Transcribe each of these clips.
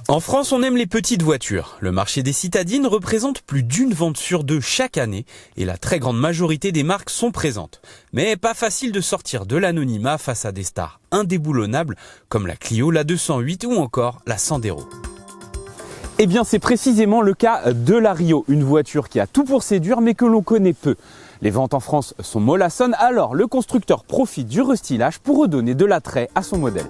En France, on aime les petites voitures. Le marché des citadines représente plus d'une vente sur deux chaque année et la très grande majorité des marques sont présentes. Mais pas facile de sortir de l'anonymat face à des stars indéboulonnables comme la Clio, la 208 ou encore la Sandero. Eh bien, c'est précisément le cas de la Rio, une voiture qui a tout pour séduire mais que l'on connaît peu. Les ventes en France sont mollassonnes, alors le constructeur profite du restylage pour redonner de l'attrait à son modèle.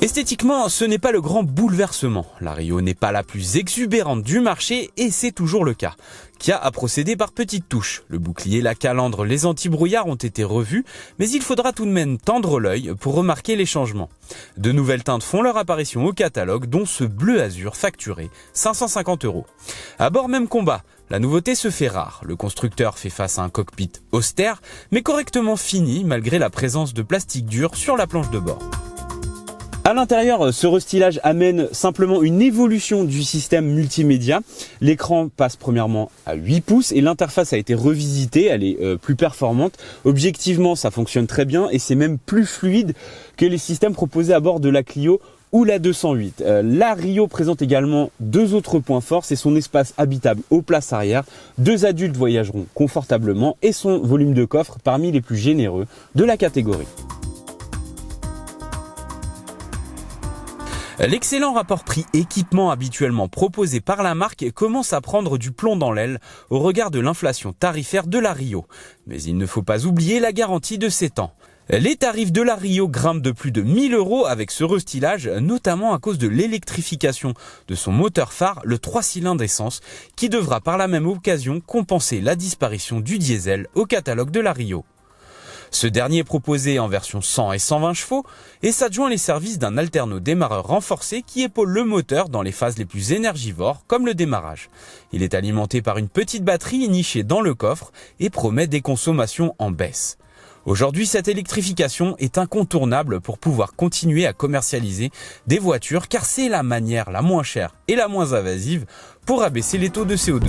Esthétiquement, ce n'est pas le grand bouleversement. La Rio n'est pas la plus exubérante du marché et c'est toujours le cas. Kia a procédé par petites touches. Le bouclier, la calandre, les anti-brouillards ont été revus, mais il faudra tout de même tendre l'œil pour remarquer les changements. De nouvelles teintes font leur apparition au catalogue, dont ce bleu azur facturé 550 €. À bord, même combat. La nouveauté se fait rare. Le constructeur fait face à un cockpit austère, mais correctement fini malgré la présence de plastique dur sur la planche de bord. À l'intérieur, ce restylage amène simplement une évolution du système multimédia. L'écran passe premièrement à 8 pouces et l'interface a été revisitée, elle est plus performante. Objectivement, ça fonctionne très bien et c'est même plus fluide que les systèmes proposés à bord de la Clio ou la 208. La Rio présente également deux autres points forts, c'est son espace habitable aux places arrière. 2 adultes voyageront confortablement et son volume de coffre parmi les plus généreux de la catégorie. L'excellent rapport prix-équipement habituellement proposé par la marque commence à prendre du plomb dans l'aile au regard de l'inflation tarifaire de la Rio. Mais il ne faut pas oublier la garantie de 7 ans. Les tarifs de la Rio grimpent de plus de 1 000 € avec ce restylage, notamment à cause de l'électrification de son moteur phare, le 3 cylindres essence, qui devra par la même occasion compenser la disparition du diesel au catalogue de la Rio. Ce dernier est proposé en version 100 et 120 chevaux et s'adjoint les services d'un alterno-démarreur renforcé qui épaule le moteur dans les phases les plus énergivores comme le démarrage. Il est alimenté par une petite batterie nichée dans le coffre et promet des consommations en baisse. Aujourd'hui, cette électrification est incontournable pour pouvoir continuer à commercialiser des voitures car c'est la manière la moins chère et la moins invasive pour abaisser les taux de CO2.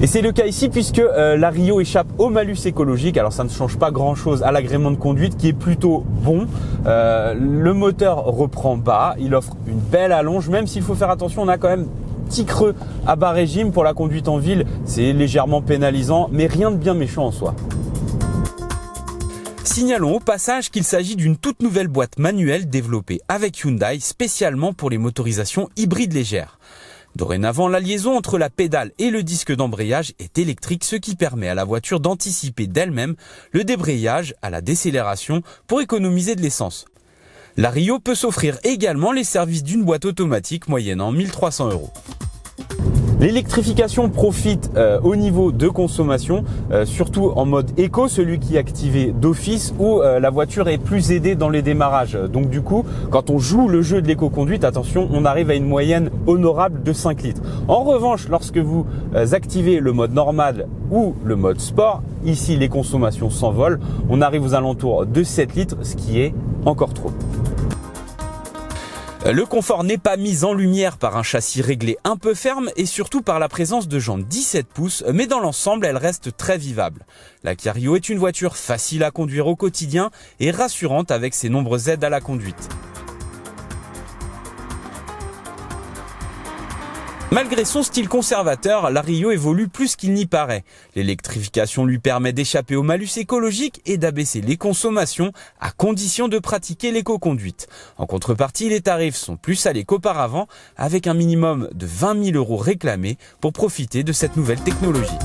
Et c'est le cas ici puisque la Rio échappe au malus écologique. Alors ça ne change pas grand chose à l'agrément de conduite qui est plutôt bon. Le moteur reprend bas, il offre une belle allonge, même s'il faut faire attention, on a quand même petit creux à bas régime pour la conduite en ville. C'est légèrement pénalisant, mais rien de bien méchant en soi. Signalons au passage qu'il s'agit d'une toute nouvelle boîte manuelle développée avec Hyundai spécialement pour les motorisations hybrides légères. Dorénavant, la liaison entre la pédale et le disque d'embrayage est électrique, ce qui permet à la voiture d'anticiper d'elle-même le débrayage à la décélération pour économiser de l'essence. La Rio peut s'offrir également les services d'une boîte automatique moyennant 1 300 €. L'électrification profite au niveau de consommation, surtout en mode éco, celui qui est activé d'office où la voiture est plus aidée dans les démarrages. Donc du coup, quand on joue le jeu de l'éco-conduite, attention, on arrive à une moyenne honorable de 5 litres. En revanche, lorsque vous activez le mode normal ou le mode sport, ici les consommations s'envolent, on arrive aux alentours de 7 litres, ce qui est encore trop. Le confort n'est pas mis en lumière par un châssis réglé un peu ferme et surtout par la présence de jantes 17 pouces, mais dans l'ensemble, elle reste très vivable. La Kia Rio est une voiture facile à conduire au quotidien et rassurante avec ses nombreuses aides à la conduite. Malgré son style conservateur, la Rio évolue plus qu'il n'y paraît. L'électrification lui permet d'échapper au malus écologique et d'abaisser les consommations à condition de pratiquer l'éco-conduite. En contrepartie, les tarifs sont plus salés qu'auparavant avec un minimum de 20 000 € réclamés pour profiter de cette nouvelle technologie.